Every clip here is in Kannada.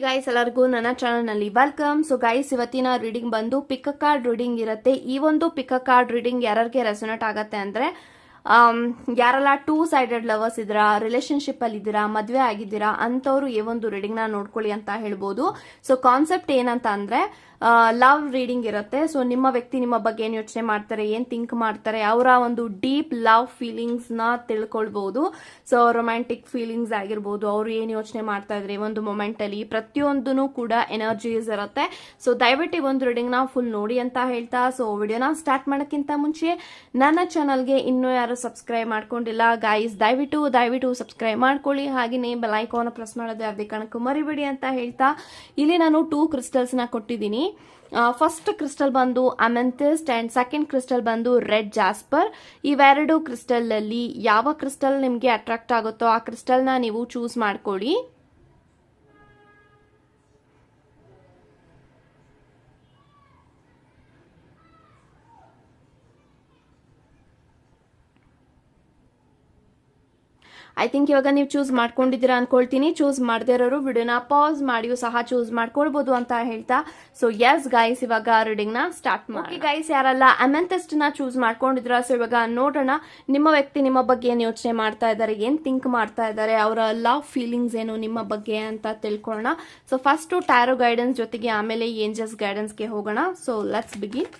ಗೈಸ್, ಎಲ್ಲರಿಗೂ ನನ್ನ ಚಾನಲ್ ನಲ್ಲಿ ವೆಲ್ಕಮ್. ಸೊ ಗೈಸ್, ಇವತ್ತಿನ ರೀಡಿಂಗ್ ಬಂದು ಪಿಕ್ ಕಾರ್ಡ್ ರೀಡಿಂಗ್ ಇರುತ್ತೆ. ಈ ಒಂದು ಪಿಕ್ ಕಾರ್ಡ್ ರೀಡಿಂಗ್ ಯಾರಿಗೆ ರೆಸೊನೇಟ್ ಆಗತ್ತೆ ಅಂದ್ರೆ ಯಾರೆಲ್ಲ 2 ಸೈಡೆಡ್ ಲವರ್ಸ್ ಇದ್ದೀರಾ, ರಿಲೇಶನ್ಶಿಪ್ ಅಲ್ಲಿ ಇದ್ದೀರಾ, ಮದ್ವೆ ಆಗಿದ್ದೀರಾ ಅಂತವ್ರು ಈ ಒಂದು ರೀಡಿಂಗ್ ನ ನೋಡ್ಕೊಳ್ಳಿ ಅಂತ ಹೇಳ್ಬೋದು. ಸೊ ಕಾನ್ಸೆಪ್ಟ್ ಏನಂತ ಅಂದ್ರೆ ಲವ್ ರೀಡಿಂಗ್ ಇರುತ್ತೆ. ಸೊ ನಿಮ್ಮ ವ್ಯಕ್ತಿ ನಿಮ್ಮ ಬಗ್ಗೆ ಏನ್ ಯೋಚನೆ ಮಾಡ್ತಾರೆ, ಏನ್ ಥಿಂಕ್ ಮಾಡ್ತಾರೆ, ಅವರ ಒಂದು ಡೀಪ್ ಲವ್ ಫೀಲಿಂಗ್ಸ್ ನ ತಿಳ್ಕೊಳ್ಬಹುದು. ಸೊ ರೊಮ್ಯಾಂಟಿಕ್ ಫೀಲಿಂಗ್ಸ್ ಆಗಿರ್ಬೋದು, ಅವ್ರು ಏನ್ ಯೋಚನೆ ಮಾಡ್ತಾ ಇದ್ರೆ ಒಂದು ಮೊಮೆಂಟ್ ಅಲ್ಲಿ, ಪ್ರತಿಯೊಂದೂ ಕೂಡ ಎನರ್ಜೀಸ್ ಇರುತ್ತೆ. ಸೊ ದಯವಿಟ್ಟು ಈ ಒಂದು ರೀಡಿಂಗ್ ನ ಫುಲ್ ನೋಡಿ ಅಂತ ಹೇಳ್ತಾ, ಸೊ ವಿಡಿಯೋನ ಸ್ಟಾರ್ಟ್ ಮಾಡೋಕ್ಕಿಂತ ಮುಂಚೆ ನನ್ನ ಚಾನಲ್ಗೆ ಇನ್ನೂ ಯಾರು ಸಬ್ಸ್ಕ್ರೈಬ್ ಮಾಡ್ಕೊಂಡಿಲ್ಲ ಗೈಸ್, ದಯವಿಟ್ಟು ಸಬ್ಸ್ಕ್ರೈಬ್ ಮಾಡ್ಕೊಳ್ಳಿ. ಹಾಗೆಯೇ ಬೆಲ್ ಐಕಾನ್ ಪ್ರೆಸ್ ಮಾಡೋದು ಯಾವುದೇ ಕಾರಣಕ್ಕೂ ಮರಿಬೇಡಿ ಅಂತ ಹೇಳ್ತಾ, ಇಲ್ಲಿ ನಾನು 2 ಕ್ರಿಸ್ಟಲ್ಸ್ ನ ಕೊಟ್ಟಿದ್ದೀನಿ. ಫಸ್ಟ್ ಕ್ರಿಸ್ಟಲ್ ಬಂದು ಅಮೆಂಥಿಸ್ಟ್ ಅಂಡ್ ಸೆಕೆಂಡ್ ಕ್ರಿಸ್ಟಲ್ ಬಂದು ರೆಡ್ ಜಾಸ್ಪರ್. ಇವೆರಡು ಕ್ರಿಸ್ಟಲ್ ಅಲ್ಲಿ ಯಾವ ಕ್ರಿಸ್ಟಲ್ ನಿಮ್ಗೆ ಅಟ್ರಾಕ್ಟ್ ಆಗುತ್ತೋ ಆ ಕ್ರಿಸ್ಟಲ್ ನ ನೀವು ಚೂಸ್ ಮಾಡ್ಕೊಳ್ಳಿ. ಐ ಥಿಂಕ್ ಇವಾಗ ನೀವು ಚೂಸ್ ಮಾಡ್ಕೊಂಡಿದ್ದೀರಾ ಅನ್ಕೊಳ್ತೀನಿ. ಚೂಸ್ ಮಾಡದೇ ಇರೋರು ವಿಡಿಯೋನ ಪಾಸ್ ಮಾಡಿಯೂ ಸಹ ಚೂಸ್ ಮಾಡ್ಕೊಳ್ಬಹುದು ಅಂತ ಹೇಳ್ತಾ, ಸೊ ಎಸ್ ಗೈಸ್, ಇವಾಗ ರೀಡಿಂಗ್ ನ ಸ್ಟಾರ್ಟ್ ಮಾಡಿ. ಗೈಸ್, ಯಾರೆಲ್ಲ ಅಮೆಂಥಿಸ್ಟ್ ನ ಚೂಸ್ ಮಾಡ್ಕೊಂಡಿದ್ರ, ಸೊ ಇವಾಗ ನೋಡೋಣ ನಿಮ್ಮ ವ್ಯಕ್ತಿ ನಿಮ್ಮ ಬಗ್ಗೆ ಏನ್ ಯೋಚನೆ ಮಾಡ್ತಾ ಇದ್ದಾರೆ, ಏನ್ ಥಿಂಕ್ ಮಾಡ್ತಾ ಇದ್ದಾರೆ, ಅವರ ಲವ್ ಫೀಲಿಂಗ್ಸ್ ಏನು ನಿಮ್ಮ ಬಗ್ಗೆ ಅಂತ ತಿಳ್ಕೊಳ್ಳೋಣ. ಸೊ ಫಸ್ಟ್ ಟ್ಯಾರೋ ಗೈಡೆನ್ಸ್ ಜೊತೆಗೆ ಆಮೇಲೆ ಏಂಜಲ್ಸ್ ಗೈಡೆನ್ಸ್ಗೆ ಹೋಗೋಣ. So let's begin.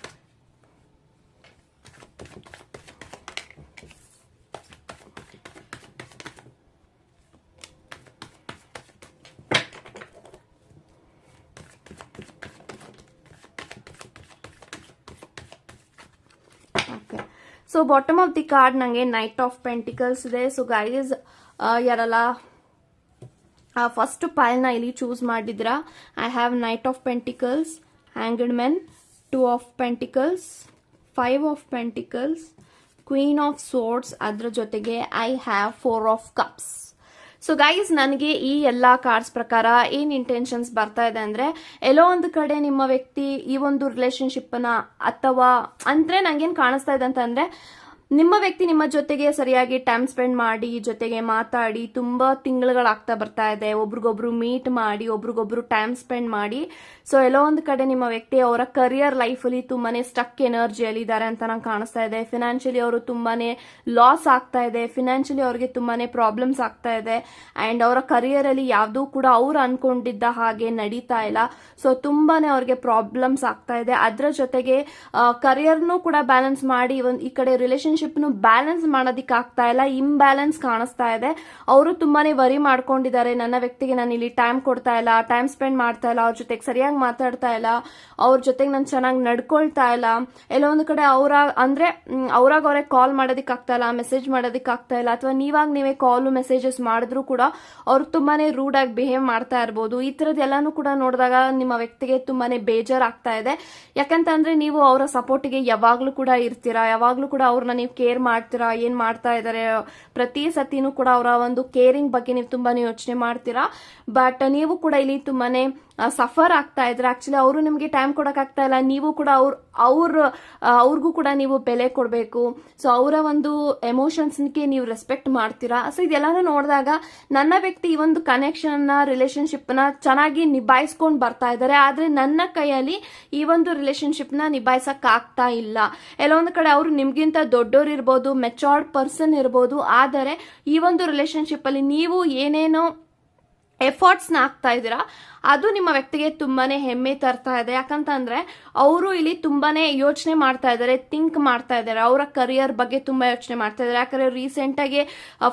So bottom of the card ನಂಗೆ ನೈಟ್ ಆಫ್ ಪೆಂಟಿಕಲ್ಸ್ ಇದೆ. ಸೊ ಗೈಸ್, ಯಾರೆಲ್ಲ ಫಸ್ಟ್ ಪೈಲ್ ನ ಇಲ್ಲಿ ಚೂಸ್ ಮಾಡಿದ್ರಾ, I have knight of pentacles, hanged men, 2 of pentacles, 5 of pentacles, queen of swords, ಅದ್ರ ಜೊತೆಗೆ I have 4 of cups. So guys, ನನಗೆ ಈ ಎಲ್ಲಾ ಕಾರ್ಡ್ಸ್ ಪ್ರಕಾರ ಏನ್ ಇಂಟೆನ್ಷನ್ಸ್ ಬರ್ತಾ ಇದೆ ಅಂದ್ರೆ, ಎಲ್ಲೋ ಒಂದು ಕಡೆ ನಿಮ್ಮ ವ್ಯಕ್ತಿ ಈ ಒಂದು ರಿಲೇಶನ್ಶಿಪ್ ನ, ಅಥವಾ ಅಂದ್ರೆ ನಂಗೇನ್ ಕಾಣಿಸ್ತಾ ಇದೆ ಅಂತಂದ್ರೆ, ನಿಮ್ಮ ವ್ಯಕ್ತಿ ನಿಮ್ಮ ಜೊತೆಗೆ ಸರಿಯಾಗಿ ಟೈಮ್ ಸ್ಪೆಂಡ್ ಮಾಡಿ, ಜೊತೆಗೆ ಮಾತಾಡಿ ತುಂಬಾ ತಿಂಗಳುಗಳಾಗ್ತಾ ಬರ್ತಾ ಇದೆ, ಒಬ್ರಿಗೊಬ್ರು ಮೀಟ್ ಮಾಡಿ, ಒಬ್ರಿಗೊಬ್ರು ಟೈಮ್ ಸ್ಪೆಂಡ್ ಮಾಡಿ. ಸೊ ಎಲ್ಲೋ ಒಂದು ಕಡೆ ನಿಮ್ಮ ವ್ಯಕ್ತಿ ಅವರ ಕರಿಯರ್ ಲೈಫ್ ಅಲ್ಲಿ ತುಂಬಾನೇ ಸ್ಟಕ್ ಎನರ್ಜಿಯಲ್ಲಿ ಇದ್ದಾರೆ ಅಂತ ನಂಗೆ ಕಾಣಿಸ್ತಾ ಇದೆ. ಫಿನಾನ್ಷಿಯಲಿ ಅವರು ತುಂಬಾನೇ ಲಾಸ್ ಆಗ್ತಾ ಇದೆ, ಫಿನಾನ್ಷಿಯಲಿ ಅವ್ರಿಗೆ ತುಂಬಾನೇ ಪ್ರಾಬ್ಲಮ್ಸ್ ಆಗ್ತಾ ಇದೆ, ಅಂಡ್ ಅವರ ಕರಿಯರ್ ಅಲ್ಲಿ ಯಾವ್ದು ಕೂಡ ಅವ್ರು ಅನ್ಕೊಂಡಿದ್ದ ಹಾಗೆ ನಡೀತಾ ಇಲ್ಲ. ಸೊ ತುಂಬಾನೇ ಅವ್ರಿಗೆ ಪ್ರಾಬ್ಲಮ್ಸ್ ಆಗ್ತಾ ಇದೆ. ಅದ್ರ ಜೊತೆಗೆ ಕರಿಯರ್ನು ಕೂಡ ಬ್ಯಾಲೆನ್ಸ್ ಮಾಡಿ, ಈ ಕಡೆ ರಿಲೇಶನ್ಶಿಪ್ ಬ್ಯಾಲೆನ್ಸ್ ಮಾಡೋದಿಕ್ ಆಗ್ತಾ ಇಲ್ಲ, ಇಂಬ್ಯಾಲೆನ್ಸ್ ಕಾಣಿಸ್ತಾ ಇದೆ. ಅವರು ತುಂಬಾನೇ ವರಿ ಮಾಡ್ಕೊಂಡಿದ್ದಾರೆ, ನನ್ನ ವ್ಯಕ್ತಿಗೆ ನಾನು ಇಲ್ಲಿ ಟೈಮ್ ಕೊಡ್ತಾ ಇಲ್ಲ, ಟೈಮ್ ಸ್ಪೆಂಡ್ ಮಾಡ್ತಾ ಇಲ್ಲ, ಅವ್ರ ಜೊತೆಗೆ ಸರಿಯಾಗಿ ಮಾತಾಡ್ತಾ ಇಲ್ಲ, ಅವ್ರ ಜೊತೆಗೆ ನಾನು ಚೆನ್ನಾಗಿ ನಡ್ಕೊಳ್ತಾ ಇಲ್ಲ. ಎಲ್ಲೋ ಒಂದು ಕಡೆ ಅವ್ರಾಗ ಅವರೇ ಕಾಲ್ ಮಾಡೋದಿಕ್ ಆಗ್ತಾ ಇಲ್ಲ, ಮೆಸೇಜ್ ಮಾಡೋದಿಕ್ ಆಗ್ತಾ ಇಲ್ಲ, ಅಥವಾ ನೀವೇ ಕಾಲ್ ಮೆಸೇಜಸ್ ಮಾಡಿದ್ರು ಕೂಡ ಅವ್ರು ತುಂಬಾನೇ ರೂಡ್ ಆಗಿ ಬಿಹೇವ್ ಮಾಡ್ತಾ ಇರ್ಬೋದು. ಈ ತರದ್ ಎಲ್ಲಾನು ಕೂಡ ನೋಡಿದಾಗ ನಿಮ್ಮ ವ್ಯಕ್ತಿಗೆ ತುಂಬಾನೇ ಬೇಜಾರಾಗ್ತಾ ಇದೆ. ಯಾಕಂತಂದ್ರೆ ನೀವು ಅವರ ಸಪೋರ್ಟಿಗೆ ಯಾವಾಗ್ಲೂ ಕೂಡ ಇರ್ತೀರಾ, ಯಾವಾಗ್ಲೂ ಕೂಡ ಅವ್ರನ್ನ ನೀವು ಕೇರ್ ಮಾಡ್ತೀರಾ, ಏನ್ ಮಾಡ್ತಾ ಇದಾರೆ ಪ್ರತಿ ಸತಿನೂ ಕೂಡ ಅವರ ಒಂದು ಕೇರಿಂಗ್ ಬಗ್ಗೆ ನೀವು ತುಂಬಾನೇ ಯೋಚನೆ ಮಾಡ್ತೀರಾ. ಬಟ್ ನೀವು ಕೂಡ ಇಲ್ಲಿ ತುಂಬಾನೇ ಸಫರ್ ಆಗ್ತಾ ಇದ್ರೆ, ಆಕ್ಚುಲಿ ಅವರು ನಿಮ್ಗೆ ಟೈಮ್ ಕೊಡಕ್ ಆಗ್ತಾ ಇಲ್ಲ, ನೀವು ಕೂಡ ಅವ್ರಿಗೂ ಕೂಡ ನೀವು ಬೆಲೆ ಕೊಡ್ಬೇಕು. ಸೊ ಅವರ ಒಂದು ಎಮೋಷನ್ಸ್ಗೆ ನೀವು ರೆಸ್ಪೆಕ್ಟ್ ಮಾಡ್ತೀರಾ. ಸೊ ಇದೆಲ್ಲಾನು ನೋಡಿದಾಗ ನನ್ನ ವ್ಯಕ್ತಿ ಈ ಒಂದು ಕನೆಕ್ಷನ್ ನ, ರಿಲೇಶನ್ಶಿಪ್ ನ ಚೆನ್ನಾಗಿ ನಿಭಾಯಿಸ್ಕೊಂಡ್ ಬರ್ತಾ ಇದ್ದಾರೆ, ಆದ್ರೆ ನನ್ನ ಕೈಯಲ್ಲಿ ಈ ಒಂದು ರಿಲೇಶನ್ಶಿಪ್ ನ ನಿಭಾಯಿಸಕ್ ಆಗ್ತಾ ಇಲ್ಲ. ಎಲ್ಲೋ ಒಂದು ಕಡೆ ಅವರು ನಿಮ್ಗಿಂತ ದೊಡ್ಡೋರು ಇರ್ಬೋದು, ಮೆಚೂರ್ಡ್ ಪರ್ಸನ್ ಇರ್ಬೋದು, ಆದರೆ ಈ ಒಂದು ರಿಲೇಶನ್ಶಿಪ್ ಅಲ್ಲಿ ನೀವು ಏನೇನೋ ಎಫರ್ಟ್ಸ್ ನ ಹಾಕ್ತಾ ಇದ್ದೀರಾ, ಅದು ನಿಮ್ಮ ವ್ಯಕ್ತಿಗೆ ತುಂಬಾನೇ ಹೆಮ್ಮೆ ತರ್ತಾ ಇದೆ. ಯಾಕಂತಂದ್ರೆ ಅವರು ಇಲ್ಲಿ ತುಂಬಾನೇ ಯೋಚನೆ ಮಾಡ್ತಾ ಇದ್ದಾರೆ, ಥಿಂಕ್ ಮಾಡ್ತಾ ಇದ್ದಾರೆ, ಅವರ ಕರಿಯರ್ ಬಗ್ಗೆ ತುಂಬಾ ಯೋಚನೆ ಮಾಡ್ತಾ ಇದ್ದಾರೆ. ಯಾಕಂದ್ರೆ ರೀಸೆಂಟ್ ಆಗಿ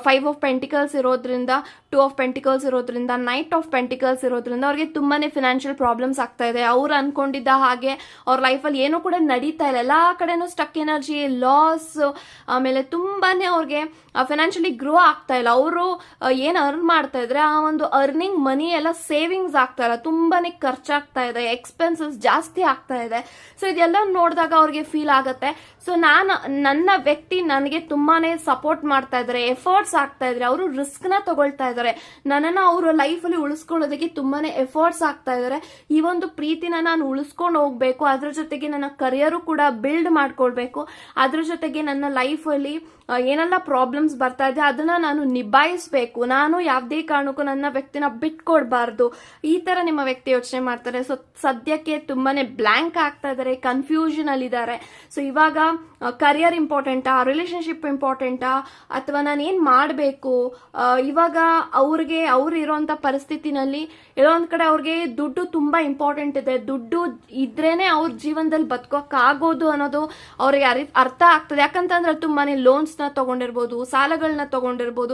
5 ಆಫ್ ಪೆಂಟಿಕಲ್ಸ್ ಇರೋದ್ರಿಂದ, 2 ಆಫ್ ಪೆಂಟಿಕಲ್ಸ್ ಇರೋದ್ರಿಂದ, ನೈಟ್ ಆಫ್ ಪೆಂಟಿಕಲ್ಸ್ ಇರೋದ್ರಿಂದ ಅವ್ರಿಗೆ ತುಂಬಾನೇ ಫಿನಾನ್ಷಿಯಲ್ ಪ್ರಾಬ್ಲಮ್ಸ್ ಆಗ್ತಾ ಇದೆ. ಅವ್ರು ಅನ್ಕೊಂಡಿದ್ದ ಹಾಗೆ ಅವ್ರ ಲೈಫಲ್ಲಿ ಏನೂ ಕೂಡ ನಡೀತಾ ಇಲ್ಲ, ಎಲ್ಲಾ ಕಡೆನೂ ಸ್ಟಕ್ ಎನರ್ಜಿ, ಲಾಸ್, ಆಮೇಲೆ ತುಂಬಾನೇ ಅವ್ರಿಗೆ ಫಿನಾನ್ಷಿಯಲಿ ಗ್ರೋ ಆಗ್ತಾ ಇಲ್ಲ. ಅವರು ಏನ್ ಅರ್ನ್ ಮಾಡ್ತಾ ಇದ್ರೆ ಆ ಒಂದು ಅರ್ನಿಂಗ್ ಮನಿ ಎಲ್ಲ ಸೇವಿಂಗ್ಸ್ ಆಗ್ತಾ ಇಲ್ಲ, ತುಂಬಾನೇ ಖರ್ಚಾಗ್ತಾ ಇದೆ, ಎಕ್ಸ್ಪೆನ್ಸಸ್ ಜಾಸ್ತಿ ಆಗ್ತಾ ಇದೆ. ಸೊ ಇದೆಲ್ಲ ನೋಡಿದಾಗ ಅವ್ರಿಗೆ ಫೀಲ್ ಆಗುತ್ತೆ. ಸೊ ನನ್ನ ವ್ಯಕ್ತಿ ನನಗೆ ತುಂಬಾನೇ ಸಪೋರ್ಟ್ ಮಾಡ್ತಾ ಇದ್ದಾರೆ, ಎಫರ್ಟ್ಸ್ ಆಗ್ತಾ ಇದ್ದಾರೆ, ಅವರು ರಿಸ್ಕ್ ನ ತಗೊಳ್ತಾ ಇದ್ದಾರೆ, ನನ್ನನ್ನ ಅವರ ಲೈಫ್ ಅಲ್ಲಿ ಉಳಿಸ್ಕೊಳ್ಳೋದಕ್ಕೆ ತುಂಬಾನೇ ಎಫರ್ಟ್ಸ್ ಆಗ್ತಾ ಇದ್ದಾರೆ. ಈ ಒಂದು ಪ್ರೀತಿನ ನಾನು ಉಳಿಸ್ಕೊಂಡು ಹೋಗ್ಬೇಕು, ಅದ್ರ ಜೊತೆಗೆ ನನ್ನ ಕರಿಯರು ಕೂಡ ಬಿಲ್ಡ್ ಮಾಡ್ಕೊಳ್ಬೇಕು, ಅದ್ರ ಜೊತೆಗೆ ನನ್ನ ಲೈಫ್ ಅಲ್ಲಿ ಏನೆಲ್ಲ ಪ್ರಾಬ್ಲಮ್ಸ್ ಬರ್ತಾ ಇದೆ ಅದನ್ನ ನಾನು ನಿಭಾಯಿಸಬೇಕು, ನಾನು ಯಾವುದೇ ಕಾರಣಕ್ಕೂ ನನ್ನ ವ್ಯಕ್ತಿನ ಬಿಟ್ಕೊಡ್ಬಾರ್ದು, ಈ ತರ ನಿಮ್ಮ ವ್ಯಕ್ತಿ ಯೋಚನೆ ಮಾಡ್ತಾರೆ. ಸೊ ಸದ್ಯಕ್ಕೆ ತುಂಬಾನೇ ಬ್ಲಾಂಕ್ ಆಗ್ತಾ ಇದಾರೆ, ಕನ್ಫ್ಯೂಷನ್ ಅಲ್ಲಿ ಇದ್ದಾರೆ. ಸೊ ಇವಾಗ ಕರಿಯರ್ ಇಂಪಾರ್ಟೆಂಟಾ, ರಿಲೇಶನ್ಶಿಪ್ ಇಂಪಾರ್ಟೆಂಟಾ, ಅಥವಾ ನಾನು ಏನ್ ಮಾಡಬೇಕು, ಇವಾಗ ಅವ್ರು ಇರೋಂತ ಪರಿಸ್ಥಿತಿನಲ್ಲಿ ಇರೋಂದ್ ಕಡೆ ಅವ್ರಿಗೆ ದುಡ್ಡು ತುಂಬಾ ಇಂಪಾರ್ಟೆಂಟ್ ಇದೆ, ದುಡ್ಡು ಇದ್ರೇನೆ ಅವ್ರ ಜೀವನದಲ್ಲಿ ಬದುಕೋಕ್ ಆಗೋದು ಅನ್ನೋದು ಅವ್ರಿಗೆ ಅರ್ಥ ಆಗ್ತದೆ. ಯಾಕಂತಂದ್ರೆ ತುಂಬಾನೇ ಲೋನ್ಸ್ ನ ತಗೊಂಡಿರ್ಬೋದು, ಸಾಲಗಳನ್ನ ತಗೊಂಡಿರ್ಬೋದು,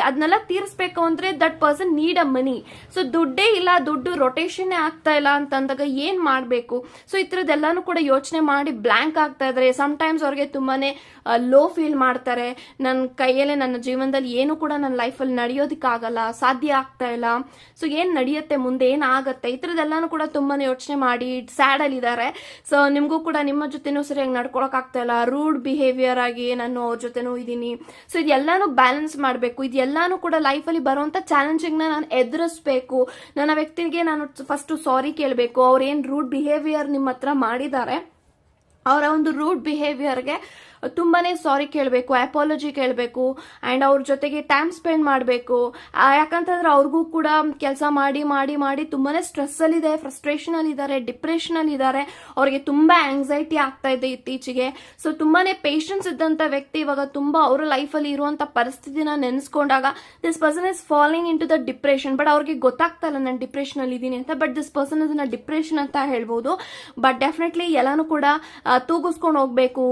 ಅದನ್ನೆಲ್ಲ ತೀರಿಸಬೇಕು ಅಂದ್ರೆ that person need a money. So ದುಡ್ಡೇ ಇಲ್ಲ, ದುಡ್ಡು ರೊಟೇಷನ್ ಆಗ್ತಾ ಇಲ್ಲ ಅಂತಂದಾಗ ಏನ್ ಮಾಡ್ಬೇಕು. ಸೊ ಈ ತರದೆಲ್ಲಾನು ಕೂಡ ಯೋಚನೆ ಮಾಡಿ ಬ್ಲಾಂಕ್ ಆಗ್ತಾ ಇದಾರೆ. ಟೈಮ್ಸ್ ಅವ್ರಿಗೆ ತುಂಬಾನೇ ಲೋ ಫೀಲ್ ಮಾಡ್ತಾರೆ, ನನ್ನ ಕೈಯಲ್ಲೇ ನನ್ನ ಜೀವನದಲ್ಲಿ ಏನು ಕೂಡ ನನ್ನ ಲೈಫಲ್ಲಿ ನಡೆಯೋದಕ್ಕಾಗಲ್ಲ, ಸಾಧ್ಯ ಆಗ್ತಾ ಇಲ್ಲ, ಸೊ ಏನ್ ನಡೆಯುತ್ತೆ ಮುಂದೆ, ಏನಾಗತ್ತೆ, ಈ ತರದೆಲ್ಲಾನು ಕೂಡ ತುಂಬಾನೇ ಯೋಚನೆ ಮಾಡಿ ಸ್ಯಾಡ್ ಅಲ್ಲಿ ಇದಾರೆ. ಸೊ ನಿಮ್ಗೂ ಕೂಡ ನಿಮ್ಮ ಜೊತೆನೂ ಸರಿಯಾಗಿ ನಡ್ಕೊಳಕ್ ಆಗ್ತಾ ಇಲ್ಲ, ರೂಡ್ ಬಿಹೇವಿಯರ್ ಆಗಿ ನಾನು ಅವ್ರ ಜೊತೆನೂ ಇದೀನಿ. ಸೊ ಇದೆಲ್ಲಾನು ಬ್ಯಾಲೆನ್ಸ್ ಮಾಡಬೇಕು, ಇದೆಲ್ಲಾನು ಕೂಡ ಲೈಫ್ ಅಲ್ಲಿ ಬರುವಂತ ಚಾಲೆಂಜಿಂಗ್ ನಾನು ಎದುರಿಸಬೇಕು. ನನ್ನ ವ್ಯಕ್ತಿಗೆ ನಾನು ಫಸ್ಟ್ ಸಾರಿ ಕೇಳಬೇಕು, ಅವ್ರ ಏನ್ ರೂಡ್ ಬಿಹೇವಿಯರ್ ನಿಮ್ಮ ಹತ್ರ ಮಾಡಿದ್ದಾರೆ, ಅವರ ಒಂದು ರೂಡ್ ಬಿಹೇವಿಯರ್ಗೆ ತುಂಬಾನೇ ಸಾರಿ ಕೇಳಬೇಕು, ಅಪಾಲಜಿ ಕೇಳಬೇಕು, ಅಂಡ್ ಅವ್ರ ಜೊತೆಗೆ ಟೈಮ್ ಸ್ಪೆಂಡ್ ಮಾಡಬೇಕು. ಯಾಕಂತಂದ್ರೆ ಅವ್ರಿಗೂ ಕೂಡ ಕೆಲಸ ಮಾಡಿ ಮಾಡಿ ಮಾಡಿ ತುಂಬಾನೇ ಸ್ಟ್ರೆಸ್ ಅಲ್ಲಿ ಇದೆ, ಫ್ರಸ್ಟ್ರೇಷನ್ ಅಲ್ಲಿ ಇದ್ದಾರೆ, ಡಿಪ್ರೆಷನ್ ಅಲ್ಲಿ ಇದ್ದಾರೆ, ಅವ್ರಿಗೆ ತುಂಬಾ ಆಂಗ್ಸೈಟಿ ಆಗ್ತಾ ಇದೆ ಇತ್ತೀಚೆಗೆ. ಸೊ ತುಂಬಾನೇ ಪೇಷನ್ಸ್ ಇದ್ದಂತ ವ್ಯಕ್ತಿ ಇವಾಗ ತುಂಬಾ ಅವರ ಲೈಫ್ ಅಲ್ಲಿ ಇರುವಂತ ಪರಿಸ್ಥಿತಿನ ನೆನೆಸ್ಕೊಂಡಾಗ this person is falling into the depression. But ಅವ್ರಿಗೆ ಗೊತ್ತಾಗ್ತಾ ಇಲ್ಲ ನಾನು ಡಿಪ್ರೆಷನ್ ಅಲ್ಲಿ ಇದೀನಿ ಅಂತ, ಬಟ್ ದಿಸ್ ಪರ್ಸನ್ ಇಸ್ ನ ಡಿಪ್ರೆಷನ್ ಅಂತ ಹೇಳ್ಬೋದು. ಬಟ್ ಡೆಫಿನೆಟ್ಲಿ ಎಲ್ಲಾನು ಕೂಡ ತೂಗಿಸ್ಕೊಂಡು ಹೋಗ್ಬೇಕು,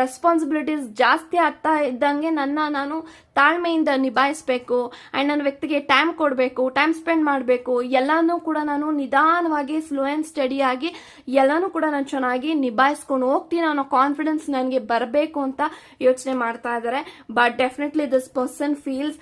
ರೆಸ್ಪಾನ್ಸಿಬಿಲಿಟೀಸ್ ಜಾಸ್ತಿ ಆಗ್ತಾ ಇದ್ದಂಗೆ ನಾನು ತಾಳ್ಮೆಯಿಂದ ನಿಭಾಯಿಸಬೇಕು, ಅಂಡ್ ನನ್ನ ವ್ಯಕ್ತಿಗೆ ಟೈಮ್ ಕೊಡಬೇಕು, ಟೈಮ್ ಸ್ಪೆಂಡ್ ಮಾಡಬೇಕು, ಎಲ್ಲಾನು ಕೂಡ ನಾನು ನಿಧಾನವಾಗಿ ಸ್ಲೋ ಅಂಡ್ ಸ್ಟಡಿ ಆಗಿ ಎಲ್ಲಾನು ಕೂಡ ನಾನು ಚೆನ್ನಾಗಿ ನಿಭಾಯಿಸ್ಕೊಂಡು ಹೋಗ್ತೀನಿ ಅನ್ನೋ ಕಾನ್ಫಿಡೆನ್ಸ್ ನನಗೆ ಬರಬೇಕು ಅಂತ ಯೋಚನೆ ಮಾಡ್ತಾ ಇದ್ದಾರೆ. But definitely this person feels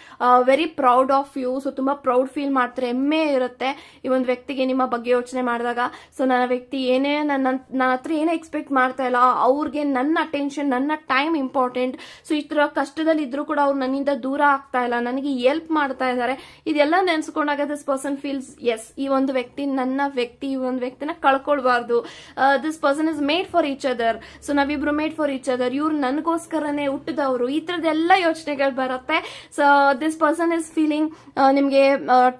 very proud of you. So ತುಂಬಾ ಪ್ರೌಡ್ ಫೀಲ್ ಮಾಡ್ತಾರೆ, ಹೆಮ್ಮೆ ಇರುತ್ತೆ ಈ ಒಂದು ವ್ಯಕ್ತಿಗೆ ನಿಮ್ಮ ಬಗ್ಗೆ ಯೋಚನೆ ಮಾಡಿದಾಗ. ಸೊ ನನ್ನ ವ್ಯಕ್ತಿ ಏನೇ ನನ್ನ ಹತ್ರ ಏನೇ ಎಕ್ಸ್ಪೆಕ್ಟ್ ಮಾಡ್ತಾ ಇಲ್ಲ, ಅವ್ರಿಗೆ ನನ್ನ ಅಟೆನ್ಷನ್, ನನ್ನ ಟೈಮ್ ಇಂಪಾರ್ಟೆಂಟ್. ಸೊ ಈ ತರ ಕಷ್ಟದಲ್ಲಿ ಇದ್ರೂ ಕೂಡ ಅವ್ರು ನನ್ನಿಂದ ದೂರ ಆಗ್ತಾ ಇಲ್ಲ, ನನಗೆ ಹೆಲ್ಪ್ ಮಾಡ್ತಾ ಇದ್ದಾರೆ. ಇದೆಲ್ಲ ನೆನ್ಸ್ಕೊಂಡಾಗ ದಿಸ್ ಪರ್ಸನ್ ಫೀಲ್ಸ್ ಎಸ್, ಈ ಒಂದು ವ್ಯಕ್ತಿ ನನ್ನ ವ್ಯಕ್ತಿ, ಈ ಒಂದು ವ್ಯಕ್ತಿನ ಕಳ್ಕೊಳ್ಬಾರ್ದು. This person is made for each other. So ನಾವಿಬ್ರು ಮೇಡ್ ಫಾರ್ ಈಚ್ ಅದರ್, ಇವ್ರು ನನಗೋಸ್ಕರನೇ ಹುಟ್ಟಿದವರು, ಈ ತರದೆಲ್ಲ ಯೋಚನೆಗಳು ಬರುತ್ತೆ. So this person is feeling ನಿಮ್ಗೆ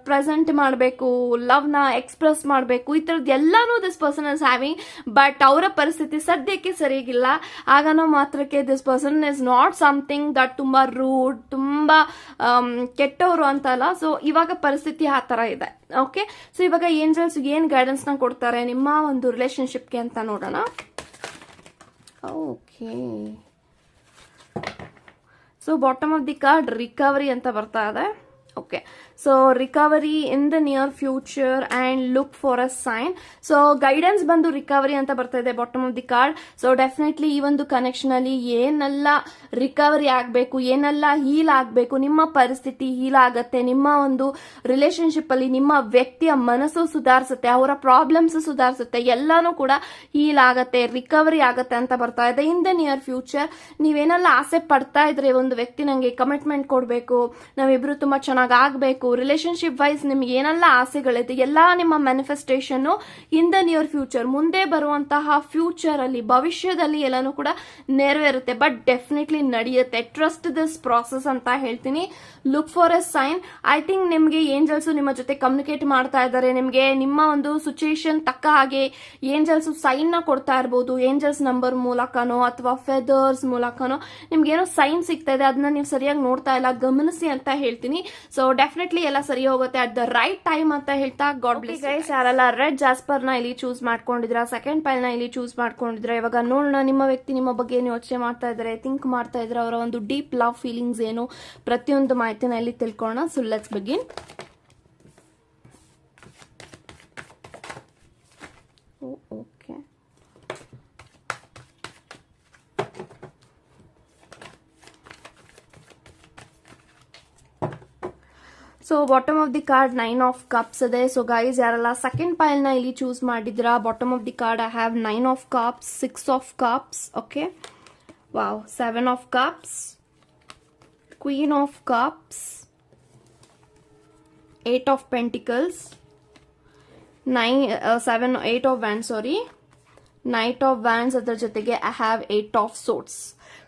ಪ್ರೆಸೆಂಟ್ ಮಾಡಬೇಕು, ಲವ್ ನ ಎಕ್ಸ್ಪ್ರೆಸ್ ಮಾಡಬೇಕು, ಈ ತರದ್ ಎಲ್ಲಾನು this person is having. But ಅವರ ಪರಿಸ್ಥಿತಿ ಸದ್ಯಕ್ಕೆ ಸರಿಗಿಲ್ಲ. ಆಗನೋ ಮಾತ್ರಕ್ಕೆ this person is not something that ತುಂಬಾ ರೂಡ್, ತುಂಬಾ ಕೆಟ್ಟವರು ಅಂತಲ್ಲ. ಸೊ ಇವಾಗ ಪರಿಸ್ಥಿತಿ ಆ ತರ ಇದೆ. ಓಕೆ, ಸೊ ಇವಾಗ ಏಂಜಲ್ಸ್ ಏನ್ ಗೈಡೆನ್ಸ್ ನ ಕೊಡ್ತಾರೆ ನಿಮ್ಮ ಒಂದು ರಿಲೇಶನ್ಶಿಪ್ಗೆ ಅಂತ ನೋಡೋಣ. Okay, so bottom of the card recovery ಅಂತ ಬರ್ತಾ ಇದೆ. Okay, so recovery in the near future and look for a sign. So guidance ಬಂದು ರಿಕವರಿ ಅಂತ ಬರ್ತಾ ಇದೆ bottom of the card. So definitely ಈ ಒಂದು ಕನೆಕ್ಷನ್ ಅಲ್ಲಿ ಏನೆಲ್ಲ ರಿಕವರಿ ಆಗಬೇಕು, ಏನೆಲ್ಲ ಹೀಲ್ ಆಗಬೇಕು, ನಿಮ್ಮ ಪರಿಸ್ಥಿತಿ ಹೀಲ್ ಆಗತ್ತೆ, ನಿಮ್ಮ ಒಂದು ರಿಲೇಶನ್ಶಿಪ್ ಅಲ್ಲಿ ನಿಮ್ಮ ವ್ಯಕ್ತಿಯ ಮನಸ್ಸು ಸುಧಾರಿಸುತ್ತೆ, ಅವರ ಪ್ರಾಬ್ಲಮ್ಸ್ ಸುಧಾರಿಸುತ್ತೆ, ಎಲ್ಲಾನು ಕೂಡ ಹೀಲ್ ಆಗತ್ತೆ, ರಿಕವರಿ ಆಗತ್ತೆ ಅಂತ ಬರ್ತಾ ಇದೆ. ಇನ್ ದ ನಿಯರ್ ಫ್ಯೂಚರ್ ನೀವೇನೆಲ್ಲ ಆಸೆ ಪಡ್ತಾ ಇದ್ರೆ, ಒಂದು ವ್ಯಕ್ತಿ ನಂಗೆ ಕಮಿಟ್ಮೆಂಟ್ ಕೊಡಬೇಕು, ನಾವಿಬ್ರು ತುಂಬಾ ಚೆನ್ನಾಗಿ ಆಗ್ಬೇಕು, ರಿಲೇಶನ್ಶಿಪ್ ವೈಸ್ ನಿಮ್ಗೆ ಏನೆಲ್ಲ ಆಸೆಗಳಿದೆ ಎಲ್ಲಾ ನಿಮ್ಮ manifestation in the near future, ಮುಂದೆ ಬರುವಂತಹ ಫ್ಯೂಚರ್ ಅಲ್ಲಿ, ಭವಿಷ್ಯದಲ್ಲಿ ಎಲ್ಲಾನು ಕೂಡ ನೆರವೇರುತ್ತೆ. ಬಟ್ ಡೆಫಿನೆಟ್ಲಿ ನಡೆಯುತ್ತೆ. ಟ್ರಸ್ಟ್ ದಿಸ್ ಪ್ರಾಸೆಸ್ ಅಂತ ಹೇಳ್ತೀನಿ. Look for a sign. I think ನಿಮ್ಗೆ ಏಂಜಲ್ಸ್ ನಿಮ್ಮ ಜೊತೆ ಕಮ್ಯುನಿಕೇಟ್ ಮಾಡ್ತಾ ಇದ್ದಾರೆ, ನಿಮ್ಗೆ ನಿಮ್ಮ ಒಂದು ಸಿಚುಯೇಷನ್ ತಕ್ಕ ಹಾಗೆ ಏಂಜಲ್ಸ್ ಸೈನ್ ನ ಕೊಡ್ತಾ ಇರಬಹುದು. ಏಂಜಲ್ಸ್ ನಂಬರ್ ಮೂಲಕನೋ ಅಥವಾ ಫೆದರ್ಸ್ ಮೂಲಕನೋ ನಿಮ್ಗೆ ಏನೋ ಸೈನ್ ಸಿಗ್ತಾ ಇದೆ, ಅದನ್ನ ನೀವು ಸರಿಯಾಗಿ ನೋಡ್ತಾ ಇಲ್ಲ, ಗಮನಿಸಿ ಅಂತ ಹೇಳ್ತೀನಿ. ಸೊ ಡೆಫಿನೆಟ್ಲಿ ಎಲ್ಲ ಸರಿ ಹೋಗುತ್ತೆ ಅಟ್ ದ ರೈಟ್ ಟೈಮ್ ಅಂತ ಹೇಳ್ತಾ ಗಾಡ್ ಬ್ಲೆಸ್ ಗೈಸ್. ಯಾರೆಲ್ಲ ರೆಡ್ ಜಾಸ್ಪರ್ ನ ಇಲ್ಲಿ ಚೂಸ್ ಮಾಡ್ಕೊಂಡಿದ್ರ, ಸೆಕೆಂಡ್ ಪೈಲ್ ನ ಇಲ್ಲಿ ಚೂಸ್ ಮಾಡ್ಕೊಂಡಿದ್ರ, ಇವಾಗ ನೋಡೋಣ ನಿಮ್ಮ ವ್ಯಕ್ತಿ ನಿಮ್ಮ ಬಗ್ಗೆ ಏನು ಯೋಚನೆ ಮಾಡ್ತಾ ಇದ್ದಾರೆ, ಥಿಂಕ್ ಮಾಡ್ತಾ ಇದ್ರೆ, ಅವರ ಒಂದು ಡೀಪ್ ಲವ್ ಫೀಲಿಂಗ್ಸ್ ಏನು, ಪ್ರತಿಯೊಂದು ಮಾಹಿತಿನ ಇಲ್ಲಿ ತಿಳ್ಕೊಳ್ಳೋಣ. So let's begin. Okay, so bottom of the card 9 of cups ಇದೆ. ಸೊ ಗೈಸ್ ಯಾರೆಲ್ಲ ಸೆಕೆಂಡ್ ಪೈಲ್ ನ ಇಲ್ಲಿ ಚೂಸ್ ಮಾಡಿದ್ರ, bottom of the card I have 9 of cups, 6 of cups. Okay, wow, 7 of cups, Queen of cups, 8 of pentacles, 8 of wands, sorry, Knight of wands, ಅದರ ಜೊತೆಗೆ I have 8 of swords.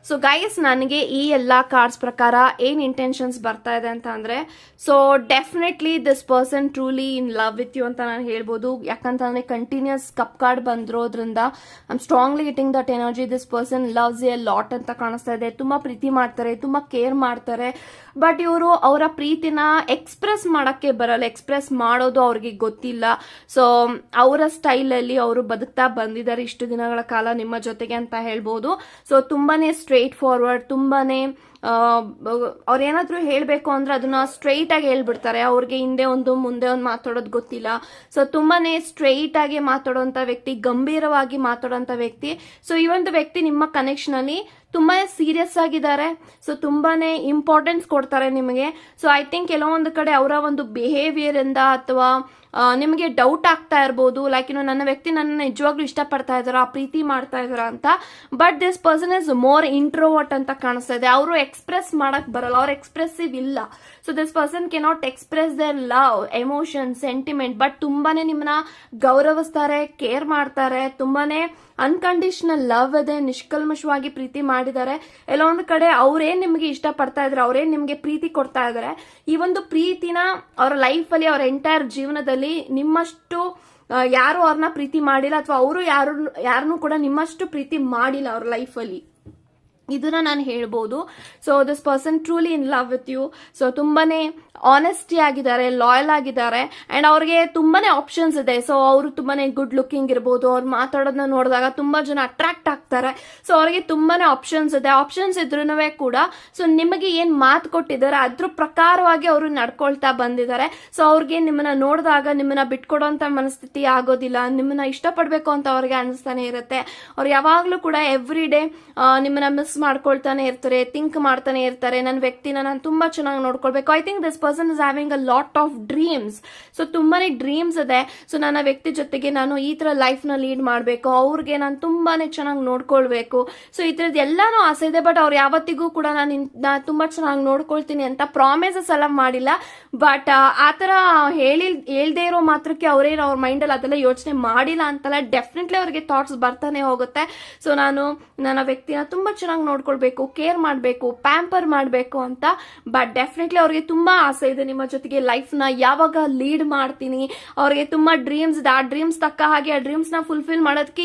So guys, ನನಗೆ ಈ ಎಲ್ಲ ಕಾರ್ಡ್ಸ್ ಪ್ರಕಾರ ಏನ್ ಇಂಟೆನ್ಷನ್ಸ್ ಬರ್ತಾ ಇದೆ ಅಂತ ಅಂದ್ರೆ, so definitely this person truly in love with you ಅಂತ ನಾನು ಹೇಳ್ಬೋದು. ಯಾಕಂತಂದ್ರೆ ಕಂಟಿನ್ಯೂಸ್ ಕಪ್ ಕಾರ್ಡ್ ಬಂದಿರೋದ್ರಿಂದ I am strongly getting that energy. This person loves a lot ಅಂತ ಕಾಣಿಸ್ತಾ ಇದೆ. ತುಂಬಾ ಪ್ರೀತಿ ಮಾಡ್ತಾರೆ, ತುಂಬಾ ಕೇರ್ ಮಾಡ್ತಾರೆ. ಬಟ್ ಇವರು ಅವರ ಪ್ರೀತಿನ ಎಕ್ಸ್ಪ್ರೆಸ್ ಮಾಡಕ್ಕೆ ಬರಲ್ಲ, ಎಕ್ಸ್ಪ್ರೆಸ್ ಮಾಡೋದು ಅವ್ರಿಗೆ ಗೊತ್ತಿಲ್ಲ. ಸೊ ಅವರ ಸ್ಟೈಲ್ ಅಲ್ಲಿ ಅವರು ಬದುಕ್ತಾ ಬಂದಿದ್ದಾರೆ ಇಷ್ಟು ದಿನಗಳ ಕಾಲ ನಿಮ್ಮ ಜೊತೆಗೆ ಅಂತ ಹೇಳ್ಬೋದು. ಸೊ ತುಂಬಾನೇ ಸ್ಟ್ರೇಟ್ ಫಾರ್ವರ್ಡ್, ತುಂಬಾನೇ ಅವ್ರು ಏನಾದ್ರು ಹೇಳ್ಬೇಕು ಅಂದ್ರೆ ಅದನ್ನ ಸ್ಟ್ರೈಟ್ ಆಗಿ ಹೇಳ್ಬಿಡ್ತಾರೆ. ಅವ್ರಿಗೆ ಹಿಂದೆ ಒಂದು ಮುಂದೆ ಒಂದು ಮಾತಾಡೋದು ಗೊತ್ತಿಲ್ಲ. ಸೊ ತುಂಬಾನೇ ಸ್ಟ್ರೈಟ್ ಆಗಿ ಮಾತಾಡೋಂತ ವ್ಯಕ್ತಿ, ಗಂಭೀರವಾಗಿ ಮಾತಾಡೋಂತ ವ್ಯಕ್ತಿ. ಸೊ ಈ ಒಂದು ವ್ಯಕ್ತಿ ನಿಮ್ಮ ಕನೆಕ್ಷನ್ ಅಲ್ಲಿ ತುಂಬಾನೇ ಸೀರಿಯಸ್ ಆಗಿದ್ದಾರೆ. ಸೊ ತುಂಬಾನೇ ಇಂಪಾರ್ಟೆನ್ಸ್ ಕೊಡ್ತಾರೆ ನಿಮಗೆ. ಸೊ ಐ ಥಿಂಕ್ ಕೆಲವೊಂದು ಕಡೆ ಅವರ ಒಂದು ಬಿಹೇವಿಯರ್ ಇಂದ ಅಥವಾ ನಿಮಗೆ ಡೌಟ್ ಆಗ್ತಾ ಇರ್ಬೋದು, ಲೈಕ್ ನನ್ನ ವ್ಯಕ್ತಿ ನನ್ನ ನಿಜವಾಗ್ಲೂ ಇಷ್ಟಪಡ್ತಾ ಇದಾರ, ಪ್ರೀತಿ ಮಾಡ್ತಾ ಇದಾರ ಅಂತ. But this person is more introvert ಅಂತ ಕಾಣಿಸ್ತಾ ಇದೆ. ಅವರು ಎಕ್ಸ್ಪ್ರೆಸ್ ಮಾಡಕ್ ಬರಲ್ಲ, ಅವ್ರು ಎಕ್ಸ್ಪ್ರೆಸಿವ್ ಇಲ್ಲ. So this person cannot express their love, emotion, sentiment. But ತುಂಬಾನೇ ನಿಮ್ಮನ್ನ ಗೌರವಿಸ್ತಾರೆ, ಕೇರ್ ಮಾಡ್ತಾರೆ, ತುಂಬಾನೇ ಅನ್ಕಂಡೀಷನಲ್ ಲವ್ ಇದೆ, ನಿಷ್ಕಲ್ಮಶವಾಗಿ ಪ್ರೀತಿ ಮಾಡಿದ್ದಾರೆ. ಎಲ್ಲ ಒಂದು ಕಡೆ ಅವ್ರೇನ್ ನಿಮ್ಗೆ ಇಷ್ಟ ಪಡ್ತಾ ಇದಾರೆ, ಅವ್ರೇನ್ ನಿಮ್ಗೆ ಪ್ರೀತಿ ಕೊಡ್ತಾ ಇದಾರೆ, ಈ ಒಂದು ಪ್ರೀತಿನ ಅವರ ಲೈಫ್ ಅಲ್ಲಿ, ಅವರ ಎಂಟೈರ್ ಜೀವನದಲ್ಲಿ ನಿಮ್ಮಷ್ಟು ಯಾರು ಅವ್ರನ್ನ ಪ್ರೀತಿ ಮಾಡಿಲ್ಲ, ಅಥವಾ ಅವರು ಯಾರನ್ನೂ ಕೂಡ ನಿಮ್ಮಷ್ಟು ಪ್ರೀತಿ ಮಾಡಿಲ್ಲ ಅವ್ರ ಲೈಫ್ ಅಲ್ಲಿ. ಇದನ್ನ ನಾನು ಹೇಳ್ಬೋದು. So this person truly in love with you. So ತುಂಬಾನೇ ಆನೆಸ್ಟಿ ಆಗಿದ್ದಾರೆ, ಲಾಯಲ್ ಆಗಿದ್ದಾರೆ, ಅಂಡ್ ಅವ್ರಿಗೆ ತುಂಬಾನೇ ಆಪ್ಷನ್ಸ್ ಇದೆ. ಸೊ ಅವರು ತುಂಬಾನೇ ಗುಡ್ ಲುಕಿಂಗ್ ಇರ್ಬೋದು, ಅವ್ರು ಮಾತಾಡೋದನ್ನ ನೋಡಿದಾಗ ತುಂಬಾ ಜನ ಅಟ್ರಾಕ್ಟ್ ಆಗ್ತಾರೆ. ಸೊ ಅವ್ರಿಗೆ ತುಂಬಾನೇ ಆಪ್ಷನ್ಸ್ ಇದೆ. ಆಪ್ಷನ್ಸ್ ಇದ್ರೂ ಕೂಡ ಸೊ ನಿಮಗೆ ಏನ್ ಮಾತು ಕೊಟ್ಟಿದ್ದಾರೆ ಅದ್ರ ಪ್ರಕಾರವಾಗಿ ಅವರು ನಡ್ಕೊಳ್ತಾ ಬಂದಿದ್ದಾರೆ. ಸೊ ಅವ್ರಿಗೆ ನಿಮ್ಮನ್ನ ನೋಡಿದಾಗ ನಿಮ್ಮನ್ನ ಬಿಟ್ಕೊಡೋಂತ ಮನಸ್ಥಿತಿ ಆಗೋದಿಲ್ಲ, ನಿಮ್ಮನ್ನ ಇಷ್ಟಪಡ್ಬೇಕು ಅಂತ ಅವ್ರಿಗೆ ಅನಿಸ್ತಾನೆ ಇರುತ್ತೆ. ಅವ್ರು ಯಾವಾಗ್ಲೂ ಕೂಡ ಎವ್ರಿ ಡೇ ನಿಮ್ಮನ್ನ ಮಿಸ್ ಮಾಡ್ಕೊಳ್ತಾನೆ ಇರ್ತಾರೆ, ಥಿಂಕ್ ಮಾಡ್ತಾನೆ ಇರ್ತಾರೆ, ನನ್ನ ವ್ಯಕ್ತಿನ ನಾನು ತುಂಬಾ ಚೆನ್ನಾಗಿ ನೋಡ್ಕೊಳ್ಬೇಕು. I think this person is having a lot of dreams. So ತುಂಬಾನೇ ಡ್ರೀಮ್ಸ್ ಇದೆ. ಸೊ ನನ್ನ ವ್ಯಕ್ತಿ ಜೊತೆಗೆ ನಾನು ಈ ತರ ಲೈಫ್ ನ ಲೀಡ್ ಮಾಡ್ಬೇಕು, ಅವ್ರಿಗೆ ನಾನು ತುಂಬಾನೇ ಚೆನ್ನಾಗಿ ನೋಡ್ಕೊಳ್ಬೇಕು. ಸೊ ಈ ತರದ್ ಎಲ್ಲಾನು ಆಸೆ ಇದೆ. ಬಟ್ ಅವ್ರು ಯಾವತ್ತಿಗೂ ಕೂಡ ನಾನು ತುಂಬಾ ಚೆನ್ನಾಗಿ ನೋಡ್ಕೊಳ್ತೀನಿ ಅಂತ ಪ್ರಾಮಿಸಸ್ ಎಲ್ಲ ಮಾಡಿಲ್ಲ. ಬಟ್ ಆತರ ಹೇಳ್ದೇ ಇರೋ ಮಾತ್ರಕ್ಕೆ ಅವ್ರೇನು ಅವ್ರ ಮೈಂಡ್ ಅಲ್ಲಿ ಅದೆಲ್ಲ ಯೋಚನೆ ಮಾಡಿಲ್ಲ ಅಂತಲ್ಲ, ಡೆಫಿನೆಟ್ಲಿ ಅವ್ರಿಗೆ ಥಾಟ್ಸ್ ಬರ್ತಾನೆ ಹೋಗುತ್ತೆ. ಸೊ ನಾನು ನನ್ನ ವ್ಯಕ್ತಿನ ತುಂಬಾ ಚೆನ್ನಾಗಿ ನೋಡ್ಕೊಳ್ಬೇಕು, ಕೇರ್ ಮಾಡ್ಬೇಕು, ಪ್ಯಾಂಪರ್ ಮಾಡ್ಬೇಕು ಅಂತ. ಬಟ್ ಡೆಫಿನೆಟ್ಲಿ ಅವ್ರಿಗೆ ತುಂಬಾ ಆಸೆ ಇದೆ ನಿಮ್ಮ ಜೊತೆಗೆ ಲೈಫ್ ನ ಯಾವಾಗ ಲೀಡ್ ಮಾಡ್ತೀನಿ. ಅವ್ರಿಗೆ ತುಂಬಾ ಡ್ರೀಮ್ಸ್ ಇದೆ. ಆ ಡ್ರೀಮ್ಸ್ ತಕ್ಕ ಹಾಗೆ ಆ ಡ್ರೀಮ್ಸ್ ನ ಫುಲ್ಫಿಲ್ ಮಾಡೋದಕ್ಕೆ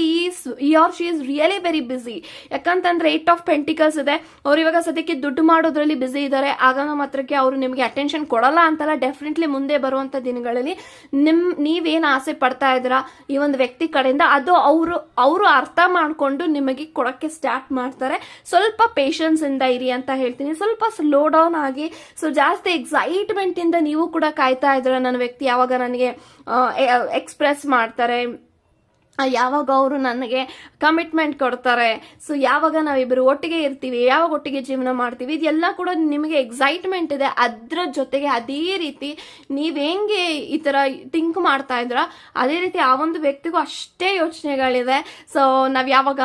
ಈ or she is really very busy. ಯಾಕಂತಂದ್ರೆ 8 of Pentacles ಇದೆ. ಅವ್ರು ಇವಾಗ ಸದ್ಯಕ್ಕೆ ದುಡ್ಡು ಮಾಡೋದ್ರಲ್ಲಿ ಬಿಸಿ ಇದ್ದಾರೆ. ಆಗ ಮಾತ್ರಕ್ಕೆ ಅವರು ನಿಮಗೆ ಅಟೆನ್ಷನ್ ಕೊಡಲ್ಲ ಅಂತಲ್ಲ, ಡೆಫಿನೆಟ್ಲಿ ಮುಂದೆ ಬರುವಂತ ದಿನಗಳಲ್ಲಿ ನೀವೇನ್ ಆಸೆ ಪಡ್ತಾ ಇದ್ದೀರಾ ಈ ಒಂದು ವ್ಯಕ್ತಿ ಕಡೆಯಿಂದ ಅದು ಅವರು ಅರ್ಥ ಮಾಡ್ಕೊಂಡು ನಿಮಗೆ ಕೊಡಕ್ಕೆ ಸ್ಟಾರ್ಟ್ ಮಾಡ್ತಾರೆ. ಸ್ವಲ್ಪ ಪೇಷನ್ಸ್ ಇಂದ ಇರಿ ಅಂತ ಹೇಳ್ತೀನಿ. ಸ್ವಲ್ಪ ಸ್ಲೋ ಡೌನ್ ಆಗಿ. ಸೊ ಜಾಸ್ತಿ ಎಕ್ಸೈಟ್ಮೆಂಟ್ ಇಂದ ನೀವು ಕೂಡ ಕಾಯ್ತಾ ಇದ್ರ ನನ್ನ ವ್ಯಕ್ತಿ ಯಾವಾಗ ನನಗೆ ಎಕ್ಸ್ಪ್ರೆಸ್ ಮಾಡ್ತಾರೆ, ಯಾವಾಗ ಅವರು ನನಗೆ ಕಮಿಟ್ಮೆಂಟ್ ಕೊಡ್ತಾರೆ, ಸೊ ಯಾವಾಗ ನಾವಿಬ್ಬರು ಒಟ್ಟಿಗೆ ಇರ್ತೀವಿ, ಯಾವಾಗ ಒಟ್ಟಿಗೆ ಜೀವನ ಮಾಡ್ತೀವಿ, ಇದೆಲ್ಲ ಕೂಡ ನಿಮಗೆ ಎಕ್ಸೈಟ್ಮೆಂಟ್ ಇದೆ. ಅದ್ರ ಜೊತೆಗೆ ಅದೇ ರೀತಿ ನೀವ್ ಹೆಂಗೆ ಈ ತರ ಥಿಂಕ್ ಮಾಡ್ತಾ ಇದ್ರ ಅದೇ ರೀತಿ ಆ ಒಂದು ವ್ಯಕ್ತಿಗೂ ಅಷ್ಟೇ ಯೋಚನೆಗಳಿದೆ. ಸೊ ನಾವ್ ಯಾವಾಗ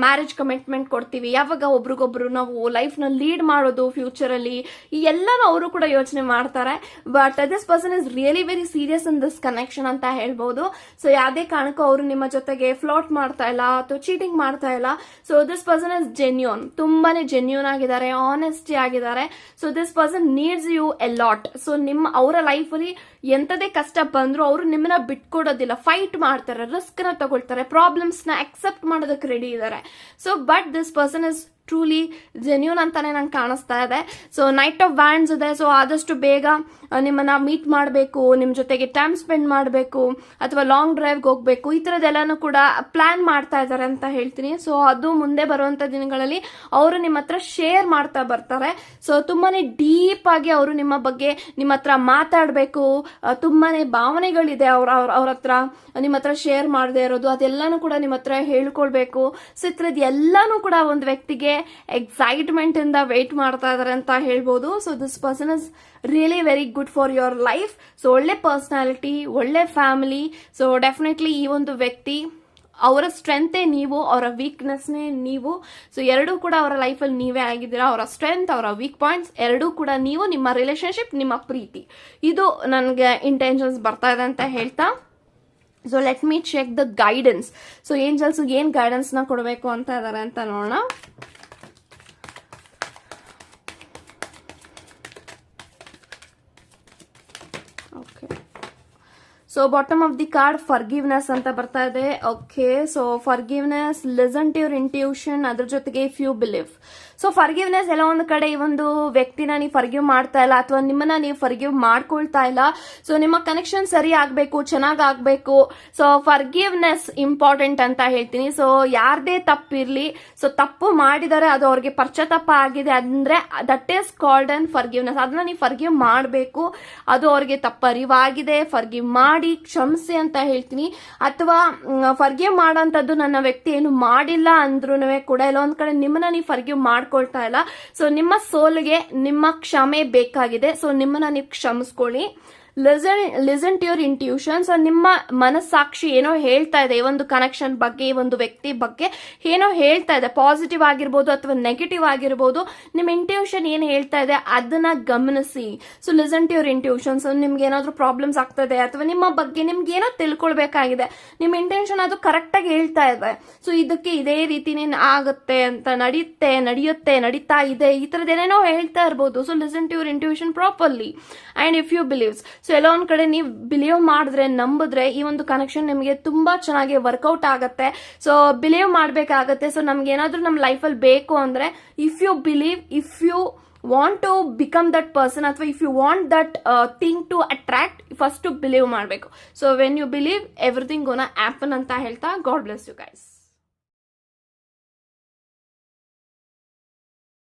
ಮ್ಯಾರೇಜ್ ಕಮಿಟ್ಮೆಂಟ್ ಕೊಡ್ತೀವಿ, ಯಾವಾಗ ಒಬ್ರಿಗೊಬ್ರು ನಾವು ಲೈಫ್ ನ ಲೀಡ್ ಮಾಡೋದು ಫ್ಯೂಚರ್ ಅಲ್ಲಿ, ಈ ಎಲ್ಲಾನು ಅವರು ಕೂಡ ಯೋಚನೆ ಮಾಡ್ತಾರೆ. But this person is really very serious in this connection ಅಂತ ಹೇಳ್ಬಹುದು. ಸೊ ಯಾವುದೇ ಕಾರಣಕ್ಕೂ ಅವರು ನಿಮ್ಮ ಜೊತೆಗೆ ಫ್ಲೋಟ್ ಮಾಡ್ತಾ ಇಲ್ಲ ಅಥವಾ ಚೀಟಿಂಗ್ ಮಾಡ್ತಾ ಇಲ್ಲ. So this person is genuine, ತುಂಬಾನೇ ಜೆನ್ಯೂನ್ ಆಗಿದ್ದಾರೆ, ಆನೆಸ್ಟಿ ಆಗಿದ್ದಾರೆ. So this person needs you a lot. So ಅವರ ಲೈಫ್ ಅಲ್ಲಿ ಎಂತದೇ ಕಷ್ಟ ಬಂದ್ರು ಅವರು ನಿಮ್ಮನ್ನ ಬಿಟ್ಕೊಡೋದಿಲ್ಲ, ಫೈಟ್ ಮಾಡ್ತಾರೆ, ರಿಸ್ಕ್ ನ ತಗೊಳ್ತಾರೆ, ಪ್ರಾಬ್ಲಮ್ಸ್ ನ ಅಕ್ಸೆಪ್ಟ್ ಮಾಡೋದಕ್ಕೆ ರೆಡಿ ಇದ್ದಾರೆ. So but this person is truly genuine ಅಂತಾನೆ ನಂಗೆ ಕಾಣಿಸ್ತಾ ಇದೆ. ಸೊ ನೈಟ್ ಆಫ್ ವ್ಯಾಂಡ್ಸ್ ಇದೆ. ಸೊ ಆದಷ್ಟು ಬೇಗ ನಿಮ್ಮನ್ನ ಮೀಟ್ ಮಾಡಬೇಕು, ನಿಮ್ ಜೊತೆಗೆ ಟೈಮ್ ಸ್ಪೆಂಡ್ ಮಾಡಬೇಕು, ಅಥವಾ ಲಾಂಗ್ ಡ್ರೈವ್ಗೆ ಹೋಗ್ಬೇಕು, ಈ ತರದೆಲ್ಲಾನು ಕೂಡ ಪ್ಲಾನ್ ಮಾಡ್ತಾ ಇದ್ದಾರೆ ಅಂತ ಹೇಳ್ತೀನಿ. ಸೊ ಅದು ಮುಂದೆ ಬರುವಂತ ದಿನಗಳಲ್ಲಿ ಅವರು ನಿಮ್ಮ ಹತ್ರ ಶೇರ್ ಮಾಡ್ತಾ ಬರ್ತಾರೆ. ಸೊ ತುಂಬಾನೇ ಡೀಪ್ ಆಗಿ ಅವರು ನಿಮ್ಮ ಬಗ್ಗೆ ನಿಮ್ಮ ಹತ್ರ ಮಾತಾಡ್ಬೇಕು, ತುಂಬಾನೇ ಭಾವನೆಗಳಿದೆ ಅವ್ರ ಹತ್ರ ನಿಮ್ಮ ಹತ್ರ ಶೇರ್ ಮಾಡದೇ ಇರೋದು, ಅದೆಲ್ಲಾನು ಕೂಡ ನಿಮ್ಮ ಹತ್ರ ಹೇಳ್ಕೊಳ್ಬೇಕು. ಸೊ ಈ ತರದ್ ಎಲ್ಲಾನು ಕೂಡ ಒಂದು ವ್ಯಕ್ತಿಗೆ ಎಕ್ಸೈಟ್ಮೆಂಟ್ ಇಂದ ವೇಟ್ ಮಾಡ್ತಾ ಇದಾರೆ ಅಂತ ಹೇಳ್ಬೋದು. So this person is really very good for your life. So ಒಳ್ಳೆ ಪರ್ಸನಾಲಿಟಿ, ಒಳ್ಳೆ ಫ್ಯಾಮಿಲಿ. ಸೊ ಡೆಫಿನೆಟ್ಲಿ ಈ ಒಂದು ವ್ಯಕ್ತಿ ಅವರ ಸ್ಟ್ರೆಂತೇ ನೀವು, ಅವರ ವೀಕ್ನೆಸ್ನೇ ನೀವು. ಸೊ ಎರಡೂ ಕೂಡ ಅವರ ಲೈಫಲ್ಲಿ ನೀವೇ ಆಗಿದ್ದೀರಾ. ಅವರ ಸ್ಟ್ರೆಂತ್, ಅವರ ವೀಕ್ ಪಾಯಿಂಟ್ಸ್ ಎರಡೂ ಕೂಡ ನೀವು, ನಿಮ್ಮ ರಿಲೇಶನ್ಶಿಪ್, ನಿಮ್ಮ ಪ್ರೀತಿ. ಇದು ನನಗೆ ಇಂಟೆನ್ಷನ್ಸ್ ಬರ್ತಾ ಇದೆ ಅಂತ ಹೇಳ್ತಾ, so let me check the guidance. So angels ಏನು ಗೈಡೆನ್ಸ್ನ ಕೊಡಬೇಕು ಅಂತ ಇದ್ದಾರೆ ಅಂತ ನೋಡೋಣ. Okay, so bottom of the card forgiveness ಅಂತ ಬರ್ತಾ ಇದೆ. Okay, so forgiveness, listen to your intuition, ಅದ್ರ ಜೊತೆಗೆ if you believe. So forgiveness ಎಲ್ಲ ಒಂದು ಕಡೆ ಈ ಒಂದು ವ್ಯಕ್ತಿನ ನೀವು ಫರ್ಗಿವ್ ಮಾಡ್ತಾ ಇಲ್ಲ ಅಥವಾ ನಿಮ್ಮನ್ನ ನೀವು ಫರ್ಗಿವ್ ಮಾಡ್ಕೊಳ್ತಾ ಇಲ್ಲ. ಸೊ ನಿಮ್ಮ ಕನೆಕ್ಷನ್ ಸರಿ ಆಗ್ಬೇಕು, ಚೆನ್ನಾಗ್ ಆಗ್ಬೇಕು. ಸೊ ಫರ್ಗಿವ್ನೆಸ್ ಇಂಪಾರ್ಟೆಂಟ್ ಅಂತ ಹೇಳ್ತೀನಿ. ಸೊ ಯಾರದೇ ತಪ್ಪಿರ್ಲಿ, ಸೊ ತಪ್ಪು ಮಾಡಿದರೆ ಅದು ಅವ್ರಿಗೆ ಪಶ್ಚಾತ್ತಾಪ ಆಗಿದೆ ಅಂದ್ರೆ that is called an forgiveness. ಅದನ್ನ ನೀವು ಫರ್ಗಿವ್ ಮಾಡಬೇಕು. ಅದು ಅವ್ರಿಗೆ ತಪ್ಪು ಅರಿವಾಗಿದೆ, ಫರ್ಗಿವ್ ಮಾಡಿ ಕ್ಷಮಿಸಿ ಅಂತ ಹೇಳ್ತೀನಿ. ಅಥವಾ ಫರ್ಗಿವ್ ಮಾಡೋಂಥದ್ದು ನನ್ನ ವ್ಯಕ್ತಿ ಏನು ಮಾಡಿಲ್ಲ ಅಂದ್ರೂ ಕೂಡ ಇಲ್ಲ ಒಂದ್ ಕಡೆ ನಿಮ್ಮನ್ನ ನೀವು ಫರ್ಗಿವ್ ಮಾಡ್ಕೊಳ್ತಾ ಇಲ್ಲ. ಸೊ ನಿಮ್ಮ ಸೋಲ್ಗೆ ನಿಮ್ಮ ಕ್ಷಮೆ ಬೇಕಾಗಿದೆ. ಸೊ ನಿಮ್ಮನ್ನ ನೀವು ಕ್ಷಮಿಸ್ಕೊಳ್ಳಿ. Listen to your intuition. So ನಿಮ್ಮ ಮನಸ್ಸಾಕ್ಷಿ ಏನೋ ಹೇಳ್ತಾ ಇದೆ ಈ ಒಂದು ಕನೆಕ್ಷನ್ ಬಗ್ಗೆ, ಈ ಒಂದು ವ್ಯಕ್ತಿ ಬಗ್ಗೆ ಏನೋ ಹೇಳ್ತಾ ಇದೆ, ಪಾಸಿಟಿವ್ ಆಗಿರ್ಬೋದು ಅಥವಾ ನೆಗೆಟಿವ್ ಆಗಿರ್ಬೋದು. ನಿಮ್ಮ ಇಂಟ್ಯೂಷನ್ ಏನು ಹೇಳ್ತಾ ಇದೆ ಅದನ್ನ ಗಮನಿಸಿ. So listen to your intuition. So ನಿಮ್ಗೆ ಏನಾದ್ರೂ ಪ್ರಾಬ್ಲಮ್ಸ್ ಆಗ್ತಾ ಇದೆ ಅಥವಾ ನಿಮ್ಮ ಬಗ್ಗೆ ನಿಮ್ಗೆ ಏನೋ ತಿಳ್ಕೊಳ್ಬೇಕಾಗಿದೆ, ನಿಮ್ಮ ಇಂಟೆನ್ಷನ್ ಅದು ಕರೆಕ್ಟ್ ಆಗಿ ಹೇಳ್ತಾ ಇದೆ. ಸೊ ಇದಕ್ಕೆ ಇದೇ ರೀತಿನೇ ಆಗುತ್ತೆ ಅಂತ, ನಡೆಯುತ್ತೆ, ನಡೀತಾ ಇದೆ, ಈ ತರದ್ ಏನೇನೋ ಹೇಳ್ತಾ ಇರ್ಬೋದು. So listen to your intuition properly. And if you believes, so ಎಲ್ಲ ಒಂದ್ ಕಡೆ ನೀವು ಬಿಲೀವ್ ಮಾಡಿದ್ರೆ, ನಂಬಿದ್ರೆ ಈ ಒಂದು ಕನೆಕ್ಷನ್ ನಿಮಗೆ ತುಂಬಾ ಚೆನ್ನಾಗಿ ವರ್ಕೌಟ್ ಆಗತ್ತೆ. ಸೊ ಬಿಲೀವ್ ಮಾಡ್ಬೇಕಾಗತ್ತೆ. ಸೊ ನಮ್ಗೆ ಏನಾದ್ರೂ ನಮ್ಮ ಲೈಫಲ್ಲಿ ಬೇಕು ಅಂದ್ರೆ if you believe, if you want to become that person ಅಥವಾ if you want that thing to attract, first to believe ಮಾಡಬೇಕು. So when you believe everything gonna happen ಅಂತ ಹೇಳ್ತಾ, ಗಾಡ್ ಬ್ಲೆಸ್ ಯು ಗೈಸ್.